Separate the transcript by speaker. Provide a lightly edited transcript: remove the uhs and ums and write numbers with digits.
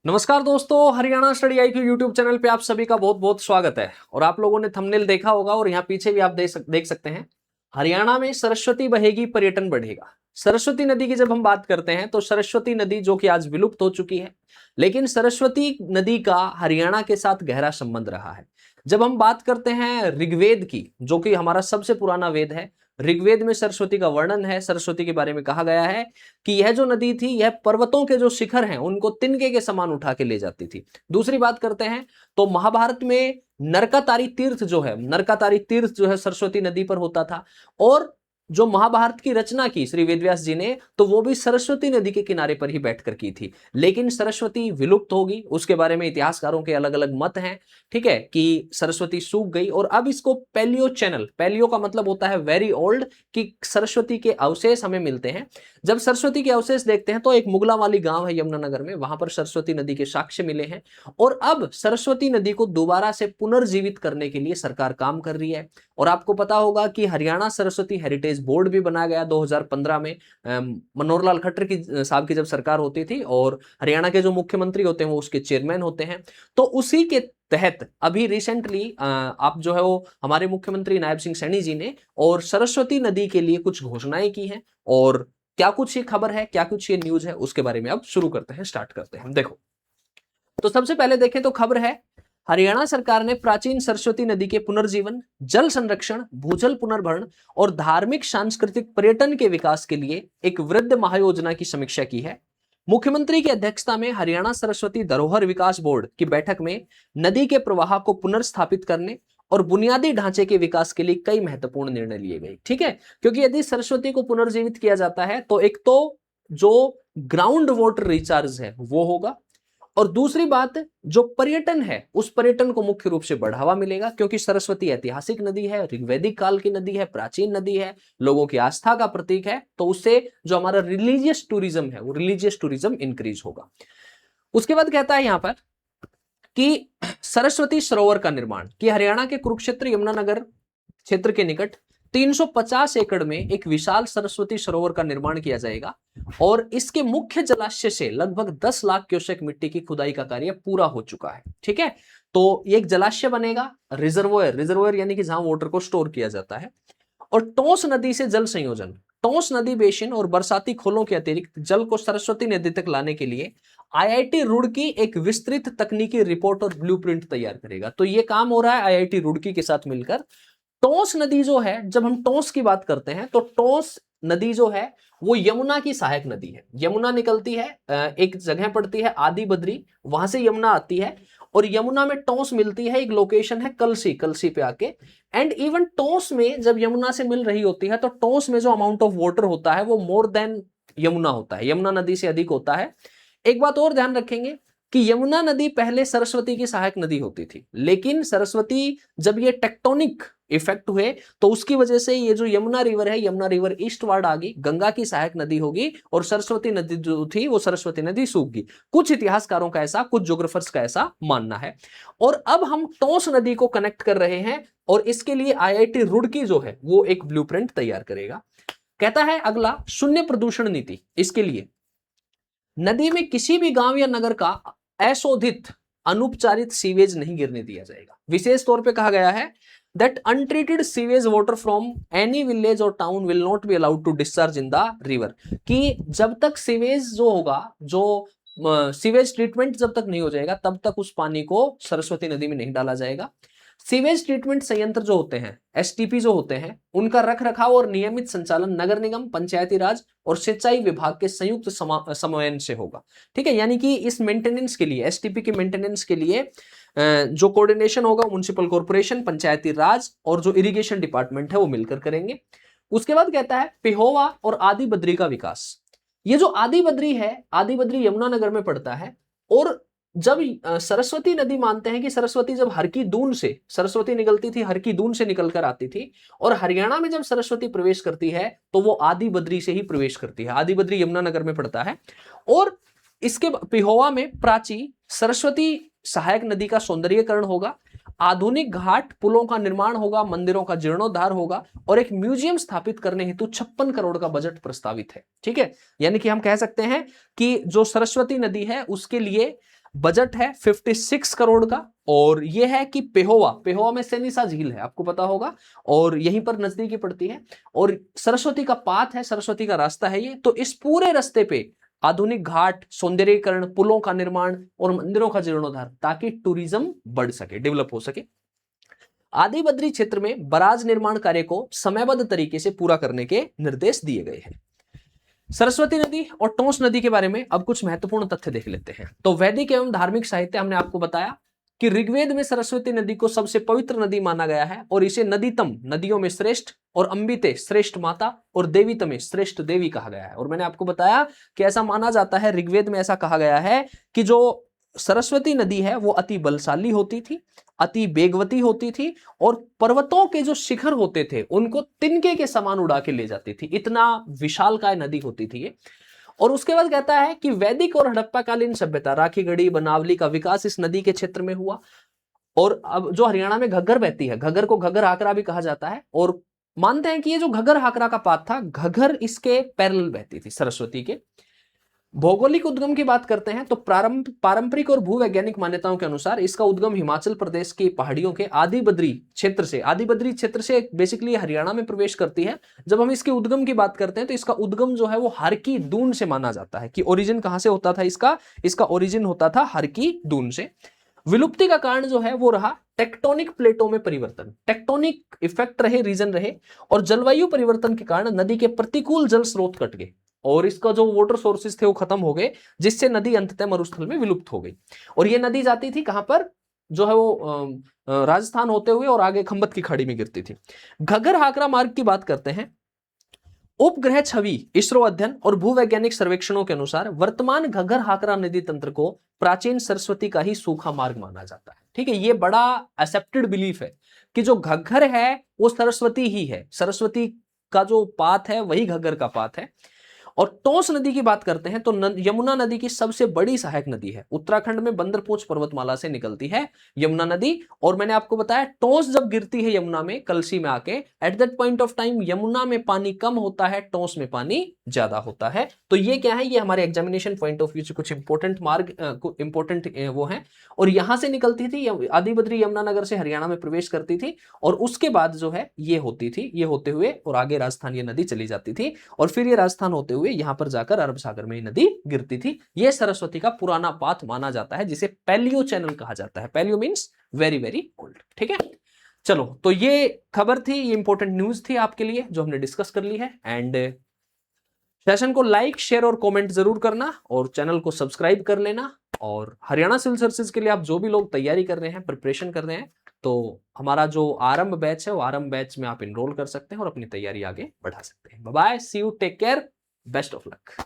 Speaker 1: नमस्कार दोस्तों, Haryana study I Q YouTube channel पे आप सभी का बहुत बहुत स्वागत है। और आप लोगों ने थंबनेल देखा होगा और यहाँ पीछे भी आप देख सकते हैं। हरियाणा में सरस्वती बहेगी, पर्यटन बढ़ेगा। सरस्वती नदी की जब हम बात करते हैं तो सरस्वती नदी जो कि आज विलुप्त हो चुकी है, लेकिन सरस्वती नदी का हरियाणा के साथ गहरा संबंध रहा है। जब हम बात करते हैं ऋग्वेद की, जो कि हमारा सबसे पुराना वेद है, ऋग्वेद में सरस्वती का वर्णन है। सरस्वती के बारे में कहा गया है कि यह जो नदी थी, यह पर्वतों के जो शिखर हैं उनको तिनके के समान उठा के ले जाती थी। दूसरी बात करते हैं तो महाभारत में नरकातारी तीर्थ जो है, नरकातारी तीर्थ जो है सरस्वती नदी पर होता था। और जो महाभारत की रचना की श्री वेदव्यास जी ने, तो वो भी सरस्वती नदी के किनारे पर ही बैठकर की थी। लेकिन सरस्वती विलुप्त होगी, उसके बारे में इतिहासकारों के अलग अलग मत हैं। ठीक है, कि सरस्वती सूख गई और अब इसको पैलियो चैनल, पैलियो का मतलब होता है वेरी ओल्ड, कि सरस्वती के अवशेष हमें मिलते हैं। जब सरस्वती के अवशेष देखते हैं तो एक मुगला वाली गांव है यमुनानगर में, वहां पर सरस्वती नदी के साक्ष्य मिले हैं। और अब सरस्वती नदी को दोबारा से पुनर्जीवित करने के लिए सरकार काम कर रही है। और आपको पता होगा कि हरियाणा सरस्वती हेरिटेज बोर्ड भी बनाया गया 2015 में। मनोहर लाल खट्टर की साहब की जब सरकार होती थी, और हरियाणा के जो मुख्यमंत्री होते हैं वो उसके चेयरमैन होते हैं। तो उसी के तहत अभी रिसेंटली आप जो है वो हमारे मुख्यमंत्री नायब सिंह सैनी जी ने और सरस्वती नदी के लिए कुछ घोषणाएं की हैं। और क्या कुछ ये खबर है, क्या कुछ ये न्यूज है, उसके बारे में अब शुरू करते हैं, स्टार्ट करते हैं। देखो, तो सबसे पहले देखें तो खबर है, हरियाणा सरकार ने प्राचीन सरस्वती नदी के पुनर्जीवन, जल संरक्षण, भूजल पुनर्भरण और धार्मिक सांस्कृतिक पर्यटन के विकास के लिए एक वृहद महायोजना की समीक्षा की है। मुख्यमंत्री की अध्यक्षता में हरियाणा सरस्वती धरोहर विकास बोर्ड की बैठक में नदी के प्रवाह को पुनर्स्थापित करने और बुनियादी ढांचे के विकास के लिए कई महत्वपूर्ण निर्णय लिए गए। ठीक है, क्योंकि यदि सरस्वती को पुनर्जीवित किया जाता है तो एक तो जो ग्राउंड वाटर रिचार्ज है वो होगा, और दूसरी बात, जो पर्यटन है उस पर्यटन को मुख्य रूप से बढ़ावा मिलेगा, क्योंकि सरस्वती ऐतिहासिक नदी है, ऋग्वैदिक काल की नदी है, प्राचीन नदी है, लोगों की आस्था का प्रतीक है। तो उससे जो हमारा रिलीजियस टूरिज्म है वो रिलीजियस टूरिज्म इंक्रीज होगा। उसके बाद कहता है यहां पर कि सरस्वती सरोवर का निर्माण, कि हरियाणा के कुरुक्षेत्र यमुनानगर क्षेत्र के निकट 350 एकड़ में एक विशाल सरस्वती सरोवर का निर्माण किया जाएगा। और इसके मुख्य जलाशय से लगभग 10 लाख क्यूसेक मिट्टी की खुदाई का कार्य पूरा हो चुका है। ठीक है, तो ये एक जलाशय बनेगा, रिजर्वोयर, रिजर्वोयर यानी कि जहां वाटर को स्टोर किया जाता है। और टोंस नदी से जल संयोजन, टोंस नदी बेसिन और बरसाती खोलों के अतिरिक्त जल को सरस्वती नदी तक लाने के लिए आईआईटी रुड़की एक विस्तृत तकनीकी रिपोर्ट और ब्लूप्रिंट तैयार करेगा। तो ये काम हो रहा है आईआईटी रुड़की के साथ मिलकर। टोंस नदी जो है, जब हम टोंस की बात करते हैं तो टोंस नदी जो है वो यमुना की सहायक नदी है। यमुना निकलती है, एक जगह पड़ती है आदि बद्री, वहां से यमुना आती है और यमुना में टोंस मिलती है। एक लोकेशन है कलसी, कलसी पे आके। एंड इवन टोंस में जब यमुना से मिल रही होती है तो टोंस में जो अमाउंट ऑफ वाटर होता है वो मोर देन यमुना होता है, यमुना नदी से अधिक होता है। एक बात और ध्यान रखेंगे कि यमुना नदी पहले सरस्वती की सहायक नदी होती थी, लेकिन सरस्वती जब ये टेक्टोनिक इफेक्ट हुए तो उसकी वजह से ये जो यमुना रिवर है, यमुना रिवर ईस्टवर्ड आ गई, गंगा की सहायक नदी होगी, और सरस्वती नदी जो थी वो सरस्वती नदी सूख गई। कुछ इतिहासकारों का ऐसा, कुछ ज्योग्राफर्स का ऐसा मानना है। और अब हम टोंस नदी को कनेक्ट कर रहे हैं और इसके लिए आईआईटी रुड़की जो है वो एक ब्लूप्रिंट तैयार करेगा। कहता है अगला, शून्य प्रदूषण नीति। इसके लिए नदी में किसी भी गांव या नगर का अशोधित अनुपचारित सीवेज नहीं गिरने दिया जाएगा। विशेष तौर पे कहा गया है that untreated sewage water from any village or town will not be allowed to discharge in the river। कि जब तक सीवेज जो होगा, जो सीवेज ट्रीटमेंट जब तक नहीं हो जाएगा तब तक उस पानी को सरस्वती नदी में नहीं डाला जाएगा। सीवेज ट्रीटमेंट संयंत्र जो होते हैं, एसटीपी जो होते हैं, उनका रख रखाव और नियमित संचालन नगर निगम, पंचायती राज और सिंचाई विभाग के संयुक्त समन्वय से होगा। ठीक है, यानी कि इस मेंटेनेंस के लिए, एसटीपी के मेंटेनेंस के लिए जो कोऑर्डिनेशन होगा म्युनिसिपल कॉर्पोरेशन, पंचायती राज और जो इरिगेशन डिपार्टमेंट है वो मिलकर करेंगे। उसके बाद कहता है पिहोवा और आदि बद्री का विकास। ये जो आदि बद्री है, आदि बद्री यमुनानगर में पड़ता है। और जब सरस्वती नदी मानते हैं कि सरस्वती जब हर की दून से, सरस्वती निकलती थी, हर की दून से निकल कर आती थी, और हरियाणा में जब सरस्वती प्रवेश करती है तो वो आदि बद्री से ही प्रवेश करती है। आदि बद्री यमुनानगर में पड़ता है। और इसके पिहोवा में प्राची सरस्वती सहायक नदी का सौंदर्यीकरण होगा, आधुनिक घाट पुलों का निर्माण होगा, मंदिरों का जीर्णोद्धार होगा और एक म्यूजियम स्थापित करने हेतु 56 करोड़ का बजट प्रस्तावित है। ठीक है, यानी कि हम कह सकते हैं कि जो सरस्वती नदी है उसके लिए बजट है 56 करोड़ का, और यह है कि पेहोवा में सेनिसा झील है, आपको पता होगा, और यहीं पर नजदीकी पड़ती है, और सरस्वती का पाथ है, सरस्वती का रास्ता है ये। तो इस पूरे रास्ते पे आधुनिक घाट, सौंदर्यीकरण, पुलों का निर्माण और मंदिरों का जीर्णोद्धार, ताकि टूरिज्म बढ़ सके, डेवलप हो सके। आदि बद्री क्षेत्र में बराज निर्माण कार्य को समयबद्ध तरीके से पूरा करने के निर्देश दिए गए हैं। सरस्वती नदी और टोंस नदी के बारे में अब कुछ महत्वपूर्ण तथ्य देख लेते हैं। तो वैदिक एवं धार्मिक साहित्य, हमने आपको बताया कि ऋग्वेद में सरस्वती नदी को सबसे पवित्र नदी माना गया है, और इसे नदीतम, नदियों में श्रेष्ठ, और अंबिते, श्रेष्ठ माता, और देवीतमे, श्रेष्ठ देवी कहा गया है। और मैंने आपको बताया कि ऐसा माना जाता है, ऋग्वेद में ऐसा कहा गया है कि जो सरस्वती नदी है वो अति बलशाली होती थी, अति वेगवती होती थी, और पर्वतों के जो शिखर होते थे उनको तिनके के समान उड़ा के ले जाती थी, इतना विशालकाय नदी होती थी ये। और उसके बाद कहता है कि वैदिक और हड़प्पाकालीन सभ्यता, राखीगढ़ी, बनावली का विकास इस नदी के क्षेत्र में हुआ। और अब जो हरियाणा में घग्गर बहती है, घग्गर को घग्गर हाकरा भी कहा जाता है, और मानते हैं कि ये जो घग्गर हाकरा का पाथ था, घग्गर इसके पैरेलल बहती थी सरस्वती के। भौगोलिक उद्गम की बात करते हैं तो पारंपरिक और भूवैज्ञानिक मान्यताओं के अनुसार इसका उद्गम हिमाचल प्रदेश की पहाड़ियों के आदि बद्री क्षेत्र से बेसिकली हरियाणा में प्रवेश करती है। जब हम इसके उद्गम की बात करते हैं तो इसका उद्गम जो है वो हर की दून से माना जाता है, कि ओरिजिन कहां से होता था इसका ओरिजिन होता था हर की दून से। विलुप्ति का कारण जो है वो रहा टेक्टोनिक प्लेटों में परिवर्तन, टेक्टोनिक इफेक्ट रहे, रीजन रहे, और जलवायु परिवर्तन के कारण नदी के प्रतिकूल जल स्रोत कट गए, और इसका जो वाटर सोर्सेस थे वो खत्म हो गए, जिससे नदी अंततः मरुस्थल में विलुप्त हो गई। और ये नदी जाती थी कहां पर, जो है वो राजस्थान होते हुए और आगे खंबत की खाड़ी में गिरती थी। घग्गर हाकरा मार्ग की बात करते हैं। उपग्रह छवि, इसरो अध्ययन और भूवैज्ञानिक सर्वेक्षणों के अनुसार वर्तमान घग्गर हाकरा नदी तंत्र को प्राचीन सरस्वती का ही सूखा मार्ग माना जाता है। ठीक है, ये बड़ा एक्सेप्टेड बिलीफ है कि जो घग्गर है वो सरस्वती ही है, सरस्वती का जो पाथ है वही घग्गर का पाथ है। और टोंस नदी की बात करते हैं तो यमुना नदी की सबसे बड़ी सहायक नदी है, उत्तराखंड में बंदरपोच पर्वतमाला से निकलती है यमुना नदी। और मैंने आपको बताया टोंस जब गिरती है यमुना में, कलसी में आके, at that point of time Yamuna में पानी कम होता है, टोंस में पानी ज्यादा होता है। तो ये क्या है, ये हमारे एग्जामिनेशन पॉइंट ऑफ व्यू से कुछ इंपॉर्टेंट मार्ग, इंपॉर्टेंट वो है। और यहां से निकलती थी आदि बद्री यमुनानगर से हरियाणा में प्रवेश करती थी, और उसके बाद जो है ये होती थी, ये होते हुए और आगे राजस्थान ये नदी चली जाती थी, और फिर ये राजस्थान होते हुए यहां पर जाकर अरब सागर में नदी गिरती थी। ये सरस्वती का पुराना पाथ माना जाता है, जिसे पैलियो चैनल कहा जाता है। Paleo means very very old. ठीक है, चलो, तो ये खबर थी, ये इंपॉर्टेंट न्यूज थी आपके लिए जो हमने डिस्कस कर ली है। एंड सेशन को लाइक, शेयर और कमेंट जरूर करना, और चैनल को सब्सक्राइब कर लेना। और हरियाणा सिविल सर्विसेज के लिए आप जो भी लोग तैयारी कर रहे हैं, प्रिपरेशन कर रहे हैं, तो हमारा जो आरंभ बैच है वो आरंभ बैच में आप इनरोल कर सकते हैं और अपनी तैयारी आगे बढ़ा सकते हैं। Bye bye, see you, take care, best of luck.